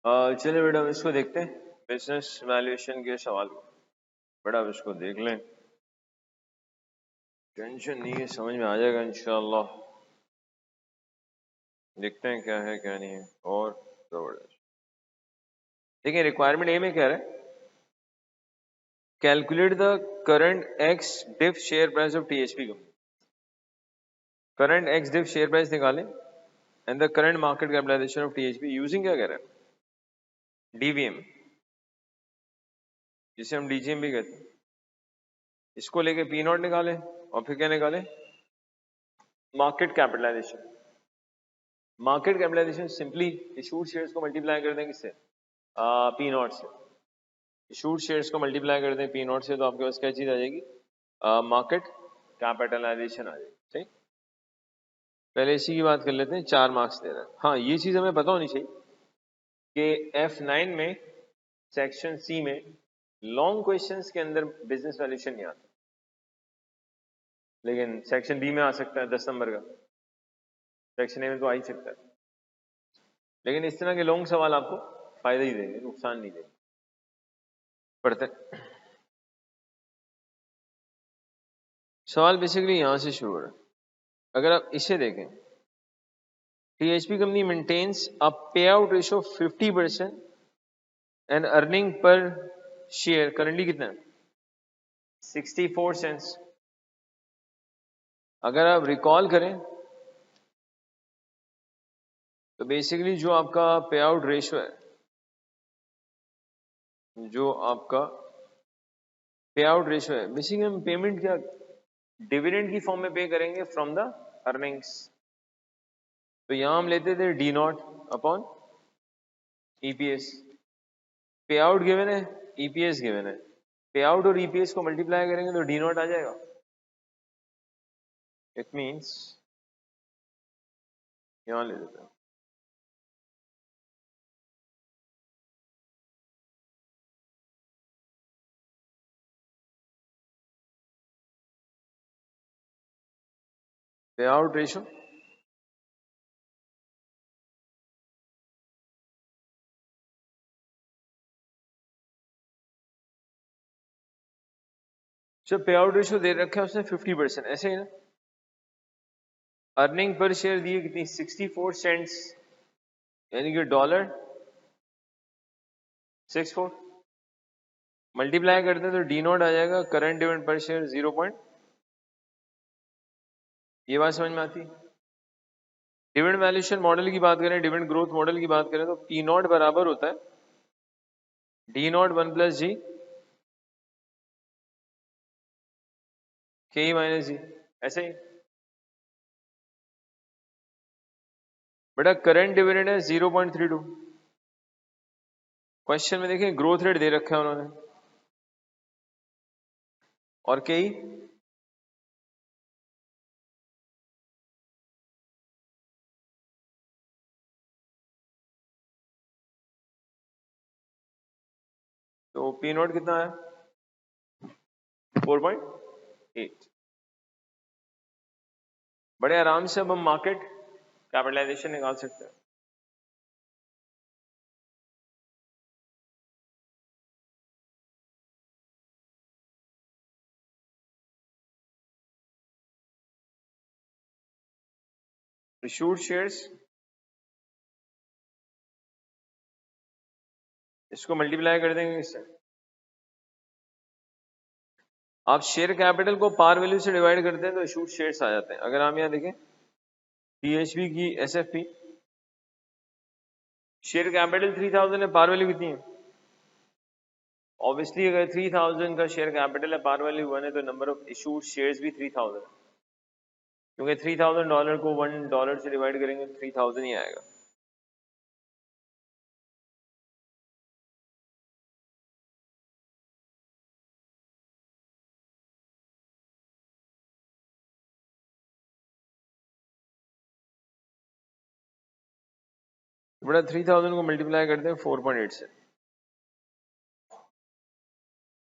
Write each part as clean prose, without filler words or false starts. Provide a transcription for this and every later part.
चलिए बेटा, हम इसको देखते हैं, बिजनेस वैल्यूएशन के सवाल को। बेटा अब इसको देख लें, टेंशन नहीं है, समझ में आ जाएगा इंशाल्लाह। देखते हैं क्या है क्या नहीं है। और जबरदस्त। देखिए रिक्वायरमेंट ए में कह रहा है, calculate the current ex div share price of THP को। Current ex div share price निकालें and the current market capitalisation of THP using, क्या कह रहा है, डीवीएम, जिसे हम डीजीएम भी कहते हैं। इसको लेके पी नॉट निकालें और फिर क्या निकालें, market capitalisation. Market capitalisation simply issued shares को मल्टीप्लाई कर दें किससे, पी नॉट से। इशूड शेयर्स को मल्टीप्लाई कर दें पी नॉट से, तो आपके पास क्या चीज आ जाएगी, मार्केट कैपिटलाइजेशन आ जाएगी। ठीक, पहले इसी की बात कर लेते हैं। 4 मार्क्स दे रहा है। हाँ, ये चीज हमें पता होनी चाहिए कि F9 में सेक्शन सी में लॉन्ग क्वेश्चंस के अंदर बिजनेस वैल्यूएशन नहीं आता, लेकिन सेक्शन बी में आ सकता है 10 नंबर का। सेक्शन ए में तो आ ही सकता है, लेकिन इस तरह के लॉन्ग सवाल आपको फायदा ही देंगे, नुकसान नहीं देंगे। पढ़ते हैं। सवाल बेसिकली यहां से शुरू हो रहा है। अगर आप इसे देखें, टीएचपी कंपनी मेंटेन्स अ पे out ratio 50% and earning per share currently कितना है, 64 सेंट्स। अगर आप रिकॉल करें तो बेसिकली जो आपका पे आउट रेशियो है, जो आपका पे आउट रेशियो है, बेसिकली हम पेमेंट क्या डिविडेंड की फॉर्म में पे करेंगे फ्रॉम द अर्निंग्स। तो यहां हम लेते थे डी नॉट अपॉन ईपीएस। पे आउट गिवन है, ईपीएस गिवन है। पे आउट और ईपीएस को मल्टीप्लाई करेंगे तो डी नॉट आ जाएगा। इट मींस यहां ले लेते हैं, पे आउट रेशियो जब पे आउट रेशियो दे रखा है उसने 50%, ऐसे ही ना। अर्निंग पर शेयर दी है कितनी, 64 सेंट्स, यानी कि $64। मल्टीप्लाई करते हैं तो डी नॉट आ जाएगा, करंट डिविडेंड पर शेयर 0. ये बात समझ में आती है। डिविडेंड वैल्यूएशन मॉडल की बात करें, डिविडेंड ग्रोथ मॉडल की बात करें, तो पी नॉट बराबर होता है डी नॉट 1 प्लस जी के माइनस जी, ऐसे ही। बेटा करंट डिविडेंड है 0.32। क्वेश्चन में देखिए ग्रोथ रेट दे रखा है उन्होंने, और के तो पी नॉट कितना है, 4.8। बड़े आराम से अब हम मार्केट कैपिटलाइजेशन निकाल सकते हैं। इशूड शेयर्स, इसको मल्टीप्लाई कर देंगे इससे। आप शेयर कैपिटल को पार वैल्यू से डिवाइड करते हैं तो इशूड शेयर्स आ जाते हैं। अगर हम यहाँ देखें टीएचपी की एसएफपी, शेयर कैपिटल 3000 है, पार वैल्यू कितनी है, ऑब्वियसली अगर 3000 का शेयर कैपिटल है, पार वैल्यू 1 है, तो नंबर ऑफ इशूड शेयर्स भी 3000 है, क्योंकि $3000 को $1 से डिवाइड करेंगे तो 3000 ही आएगा। बड़ा 3000 को मल्टीप्लाई करते हैं 4.8 से,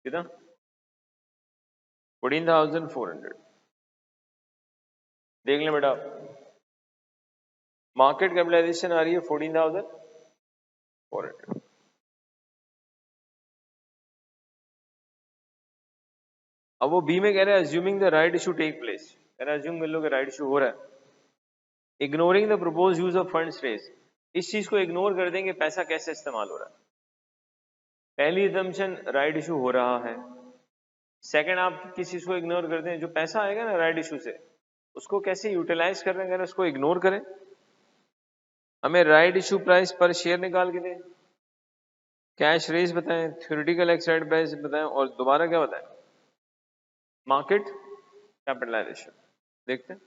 कितना, 14,400। देख लें बेटा, मार्केट कैपिटलाइजेशन आ रही है 14,000, 400। अब वो बी में कह रहे हैं assuming the right issue take place, कह रहा है अज्यूम कर लो कि राइट इशू हो रहा है। Ignoring the proposed use of funds raised, इस चीज को इग्नोर कर देंगे पैसा कैसे इस्तेमाल हो रहा है। पहली assumption राइट इशू हो रहा है, सेकंड आप किस चीज को इग्नोर कर दें, जो पैसा आएगा ना राइट इशू से उसको कैसे यूटिलाइज कर रहे हैं, उसको इग्नोर करें। हमें राइट इशू प्राइस पर शेयर निकाल के दें, कैश रेज बताएं, थ्योरेटिकल एक्सराइट प्राइस बताएं, और दोबारा क्या बताएं, मार्केट कैपिटलाइजेशन। देखते हैं।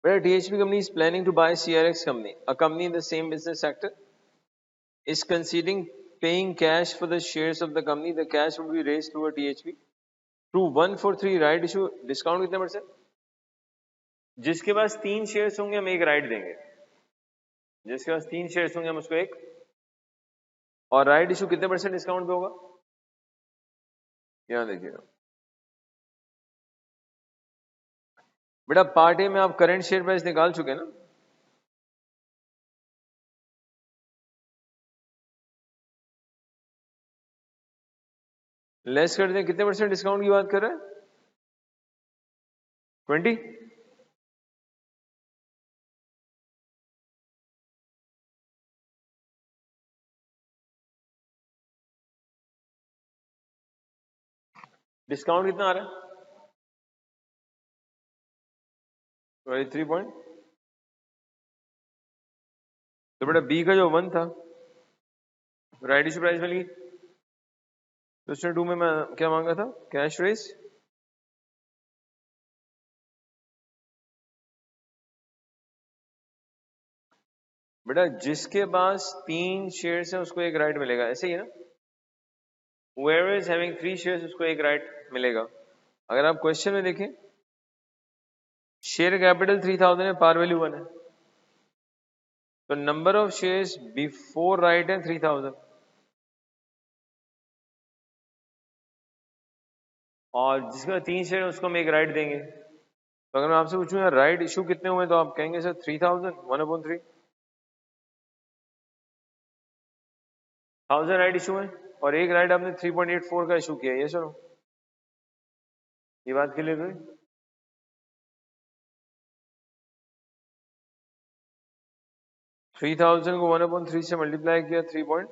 Where DHP company is planning to buy CRX company, a company in the same business sector, is considering paying cash for the shares of the company. The cash will be raised through a THP through 143 right issue. Discount कितने percent? जिसके पास 3 shares होंगे हम एक right देंगे, जिसके पास 3 shares होंगे हम उसको एक, और राइट इशू कितने परसेंट डिस्काउंट पे होगा, यहां देखिएगा बेटा। पार्ट ए में आप करंट शेयर प्राइस निकाल चुके हैं ना, लेस कर दें, कितने परसेंट डिस्काउंट की बात कर रहे हैं, 20। डिस्काउंट कितना आ रहा है, 23 पॉइंट। तो बेटा बी का जो 1 था राइट इशू प्राइस वाली, क्वेश्चन 2 में मैं क्या मांगा था, कैश रेस। बेटा जिसके पास 3 शेयर्स है उसको एक राइट मिलेगा, ऐसे ही है ना। Whoever is having 3 shares उसको एक राइट मिलेगा। अगर आप क्वेश्चन में देखें, शेयर कैपिटल 3000 है, पार वैल्यू 1 है, तो number of shares before right है 3000, और जिसका 3 शेयर है उसको हम एक राइट देंगे। तो अगर मैं आपसे पूछूं यार राइट इशू कितने हुए, तो आप कहेंगे सर 3000, 1/3 1000 राइट इशू है, और एक राइट आपने 3.84 का इशू किया, ये सुनो, ये बात क्लियर हुई। 3000 को 1/3 से मल्टीप्लाई किया, 3 पॉइंट,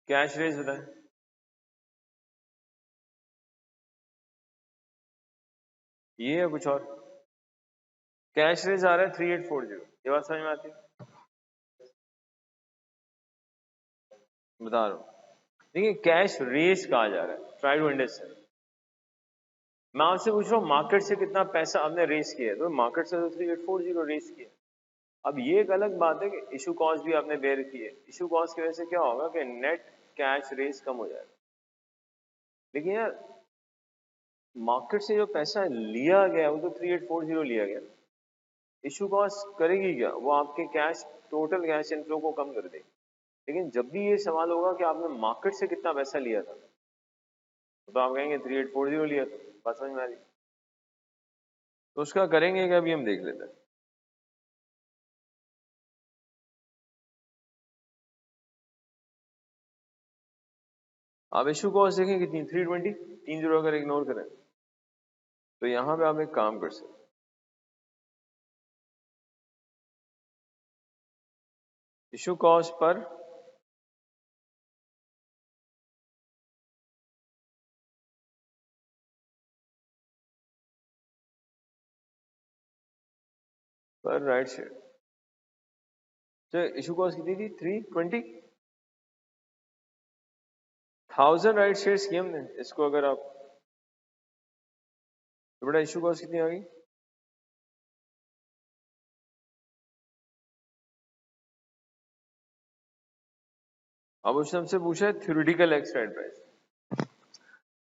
कैश रेज बताएं। ये है कुछ और, कैश रेज आ रहा है 3840, ये बात समझ में आती है, बता रहा हूं। देखिए कैश रेज कहा जा रहा है, ट्राई टू अंडरस्टैंड। मैं आपसे पूछ रहा हूँ मार्केट से कितना पैसा आपने रेस किया है, तो मार्केट से तो 3840 रेस किया। अब ये एक अलग बात है कि इशू कॉस्ट भी आपने बेयर की है, इशू कॉस्ट की वजह से क्या होगा कि नेट कैश रेस कम हो जाएगा। लेकिन यार मार्केट से जो पैसा लिया गया वो तो 3840 लिया गया, इशू कॉस्ट करेगी क्या, वो आपके कैश टोटल कैश इनफ्लो को कम कर देगी। लेकिन जब भी ये सवाल होगा कि आपने मार्केट से कितना पैसा लिया था, तो आप कहेंगे 3840 लिया था, बात समझ में आ रही। तो उसका करेंगे क्या, अभी हम देख लेते हैं। आप इशू कॉस्ट देखें कितनी, 320, 30 अगर इग्नोर करें तो यहां पे आप एक काम कर सकते, issue cost per right share, तो इशू कॉस्ट कितनी थी, 320, 1000 राइट शेयर्स किए हमने, इसको अगर आप, तो बड़ा इशू कॉस्ट कितनी आ गई, अब उसने हमसे पूछा है थ्योरेटिकल एक्सराइट प्राइस।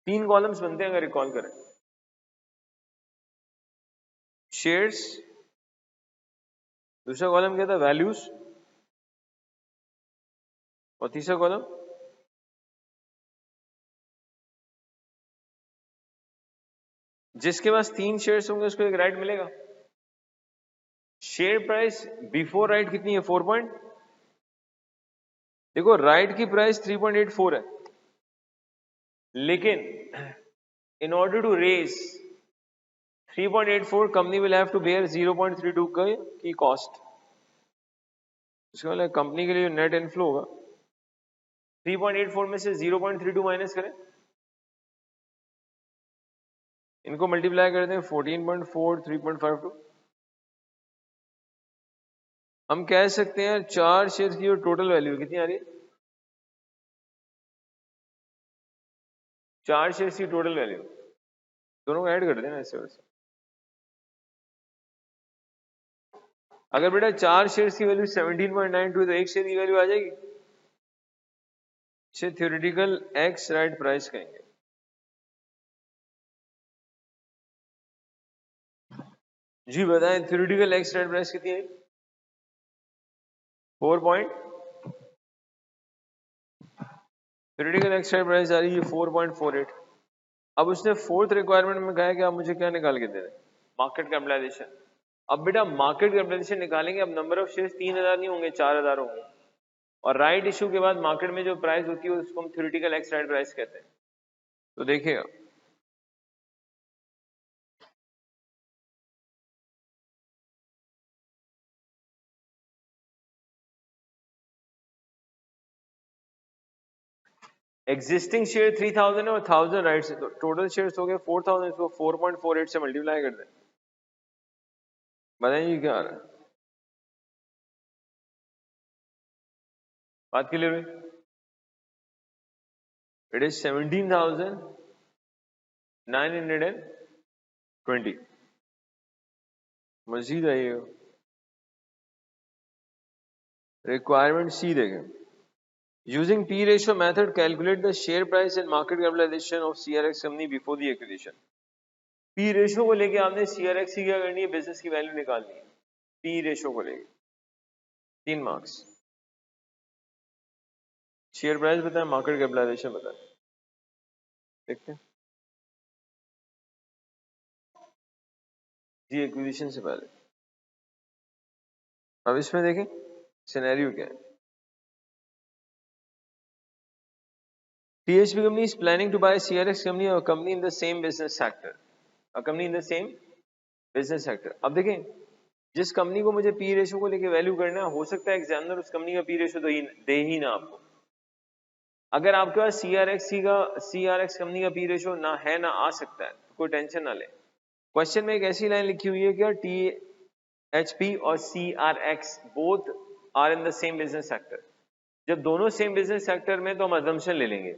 3 कॉलम्स बनते हैं अगर रिकॉल करें, शेयर्स, दूसरा कॉलम क्या था, वैल्यूज, और तीसरा कॉलम जिसके पास 3 शेयर्स होंगे उसको एक राइट मिलेगा। शेयर प्राइस बिफोर राइट कितनी है? 4 पॉइंट, देखो राइट की प्राइस 3.84 है, लेकिन in order to raise 3.84 company will have to bear 0.32 की कॉस्ट। इसका मतलब कंपनी के लिए जो नेट इनफ्लो होगा 3.84 में से 0.32 माइनस करें, इनको मल्टीप्लाई कर दें 14.4 3.52, हम कह सकते हैं 4 शेयर की जो टोटल वैल्यू कितनी आ रही है? 4 शेयर की टोटल वैल्यू, दोनों को ऐड कर देना ऐसे वैसे। अगर बेटा 4 शेयर की वैल्यू 17.92 तो एक शेयर की वैल्यू आ जाएगी, इसे थ्योरेटिकल एक्स राइट प्राइस कहेंगे। जी बताएं थ्योरेटिकल एक्स राइट प्राइस कितनी है? 4 point, theoretical ex right price आ रही है 4.48। अब उसने फोर्थ रिक्वायरमेंट में कहा है कि आप मुझे क्या निकाल के दे रहे हैं? Market capitalisation. अब बेटा मार्केट कैपिटलाइजेशन निकालेंगे, अब नंबर ऑफ शेयर्स 3000 नहीं होंगे, 4000 होंगे, और राइट इशू के बाद मार्केट में जो प्राइस होती है उसको हम थ्योरेटिकल एक्स राइट प्राइस कहते हैं। तो देखिएगा एग्जिस्टिंग शेयर 3000 है और 1000 राइट से, तो टोटल शेयर्स हो गए 4000, इसको 4.48 से मल्टीप्लाई कर दें। बताइए क्या आ रहा है? बात क्लियर हुई? It is 17,920। मजीद आइएगा, रिक्वायरमेंट सी देखें। Using P ratio method, calculate the share price and market capitalization of CRX company before the acquisition। P ratio को लेके आपने CRX की क्या करनी है? बिजनेस की वैल्यू निकालनी है। P ratio को लेके 3 मार्क्स। शेयर प्राइस बताएं, मार्केट कैपिटलाइजेशन बताएं, देखते हैं जी एक्विजिशन से पहले। अब इसमें देखें सिनेरियो क्या है। THP company is planning to buy CRX company, or company in the same business sector, a company in the same business sector। अब देखें जिस कंपनी को मुझे P रेशो को लेके वैल्यू करना है, हो सकता है एग्जामिनर उस कंपनी का P रेशो दे ही ना आपको। अगर आपके पास CRX कंपनी का P रेशो ना है ना आ सकता है, तो कोई टेंशन ना ले। क्वेश्चन में एक ऐसी लाइन लिखी हुई है कि THP और CRX both are in the same business sector. जब दोनों सेम बिजनेस सेक्टर में, तो हम अजम्पशन ले लेंगे,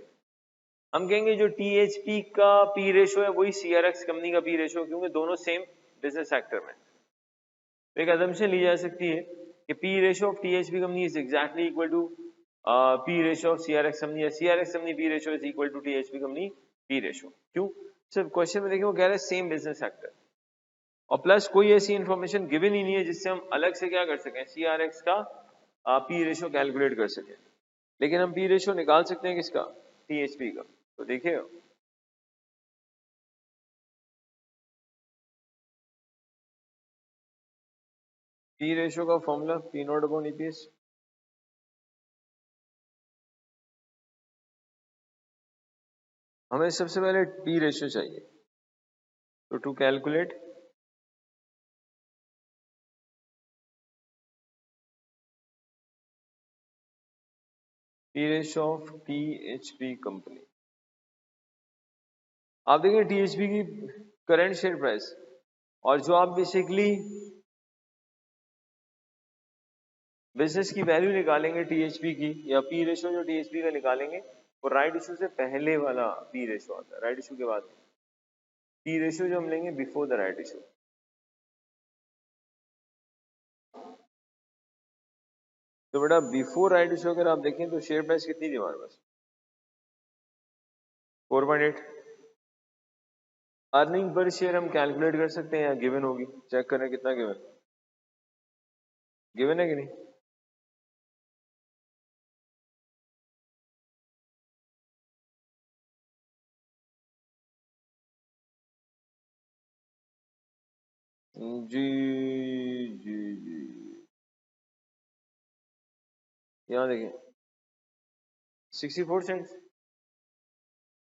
हम कहेंगे जो THP का P रेशो है वही CRX कंपनी का P रेशो, क्योंकि दोनों सेम बिजनेस सेक्टर में। तो एक अजम्पशन ली जा सकती है कि P ratio of THP company is exactly equal to P ratio of CRX company, या CRX company P ratio is equal to THP company P ratio. क्यों? सिर्फ क्वेश्चन में देखिए वो कह रहे हैं सेम बिजनेस सेक्टर, और प्लस कोई ऐसी इंफॉर्मेशन गिवन ही नहीं है जिससे हम अलग से क्या कर सकें, CRX का P रेशो कैलकुलेट कर सकें। लेकिन हम P रेशो निकाल सकते हैं किसका? THP का। तो देखिए P रेशो का formula P nought upon EPS। हमें सबसे पहले P रेशो चाहिए, तो to calculate P ratio of THP company. आप देखिए THP की करंट शेयर प्राइस, और जो आप बेसिकली बिजनेस की वैल्यू निकालेंगे THP की, या P रेशो जो THP का निकालेंगे, वो राइट इशू से पहले वाला P रेशो आता है, राइट इशू के बाद P रेशो जो हम लेंगे बिफोर द राइट इशू। तो बेटा बिफोर राइट इशू अगर आप देखें तो शेयर प्राइस कितनी थी हमारे पास? 4.8। अर्निंग पर शेयर हम कैलकुलेट कर सकते हैं या गिवन होगी? चेक करें कितना गिवन, गिवन है कि नहीं? जी जी जी, यहाँ देखिए 64 सेंट,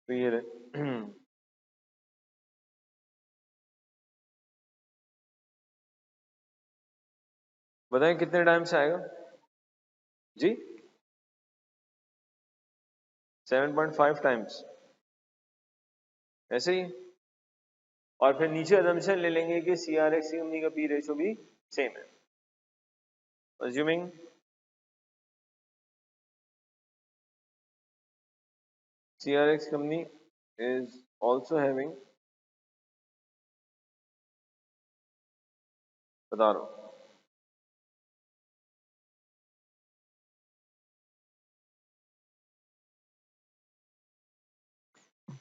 तो ये रहे। बताएं कितने टाइम से आएगा जी? 7.5 टाइम्स ऐसे ही। और फिर नीचे अजम्पशन ले लेंगे कि CRX कंपनी का पी रेशो भी सेम है, assuming CRX company is also having, बता रहा हूं,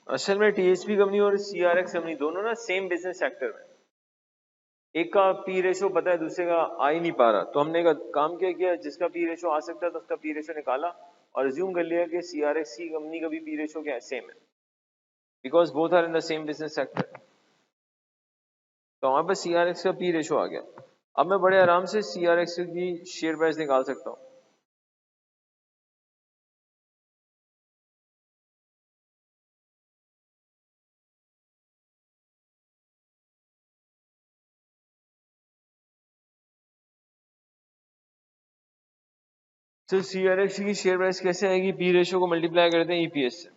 असल में THP कंपनी और CRX कंपनी दोनों ना सेम बिजनेस सेक्टर में, एक का पी रेशो पता है दूसरे का आ ही नहीं पा रहा, तो हमने काम क्या किया, जिसका पी रेशो आ सकता है तो उसका पी रेशो निकाला और अज्यूम कर लिया कि CRX की कंपनी का भी पी रेशो क्या है, सेम है, because both are in the same business sector. तो वहां पर CRX का पी रेशो आ गया। अब मैं बड़े आराम से CRX की शेयर प्राइस निकाल सकता हूं। तो CRX की शेयर प्राइस कैसे आएगी, पी रेशो को मल्टीप्लाई करते हैं EPS से।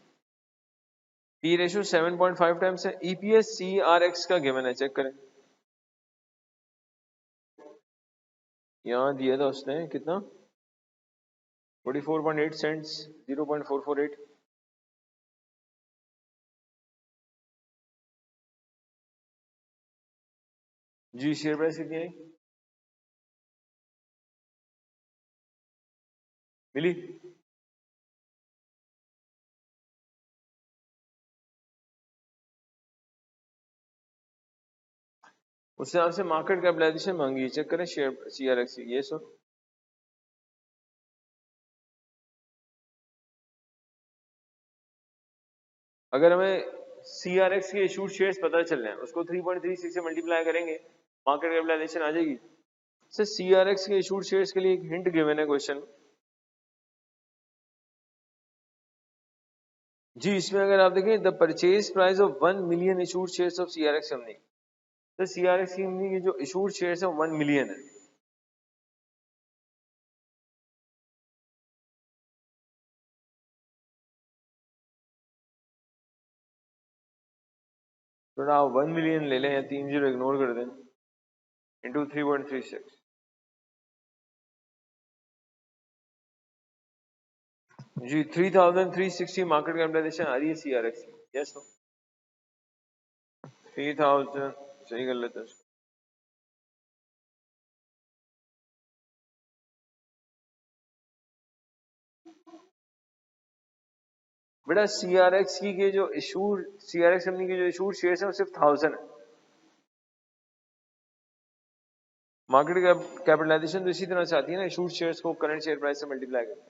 पी रेशो 7.5 टाइम्स है, EPS CRX का गिवन है, चेक करें, यहाँ दिया था उसने कितना, 44.8 सेंट्स, 0.448। जी शेयर प्राइस कितनी आई, मिली? उससे आपसे मार्केट कैपिटलाइजेशन मांगी, चेक करें शेयर CRX की, ये सो अगर हमें CRX के इशूड शेयर्स पता चल रहे हैं, उसको 3.36 से मल्टीप्लाई करेंगे, मार्केट कैपिटलाइजेशन आ जाएगी। सर CRX के इशूड शेयर्स के लिए एक हिंट गिवन है क्वेश्चन। जी इसमें अगर आप देखें, the purchase price of 1 million issued shares of CRX company, तो CRX कंपनी के जो इशूड शेयर्स है 1 मिलियन है। थोड़ा आप 1 मिलियन ले लें या 3 जीरो इग्नोर कर दें, इंटू 3.36, जी 3360 मार्केट कैपिटलाइजेशन आ रही है CRX की। यस नो 3000 सही कर लेते हैं उसको। बेटा CRX की के जो इशूड, CRX कंपनी के जो इशूड शेयर्स हैं वो सिर्फ 1000 है, मार्केट कैपिटलाइजेशन तो इसी तरह से आती है ना, इशूड शेयर्स को करंट शेयर प्राइस से मल्टीप्लाई करते हैं।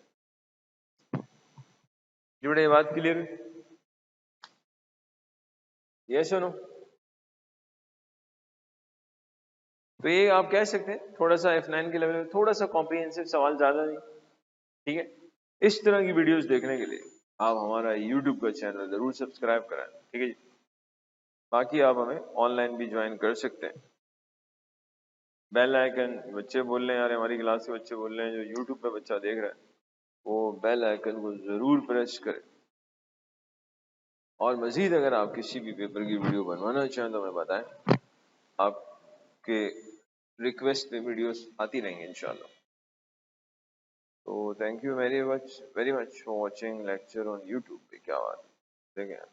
जी बेटा ये बात क्लियर है, यस नो? तो ये आप कह सकते हैं थोड़ा सा F9 के लेवल में थोड़ा सा कॉम्प्रिहेंसिव सवाल, ज्यादा नहीं, ठीक है। इस तरह की वीडियोस देखने के लिए आप हमारा YouTube का चैनल जरूर सब्सक्राइब कराएं, ठीक है जी। बाकी आप हमें ऑनलाइन भी ज्वाइन कर सकते हैं। बेल आइकन, बच्चे बोल रहे हैं यार, हमारी क्लास के बच्चे बोल रहे हैं, जो YouTube पे बच्चा देख रहा है वो बेल आइकन को जरूर प्रेस करे। और मजीद अगर आप किसी भी पेपर की वीडियो बनवाना चाहें तो हमें बताएं, आपके रिक्वेस्ट पे वीडियोस आती रहेंगी इंशाल्लाह। तो thank you very much for watching lecture on YouTube पे, क्या बात है, देखें।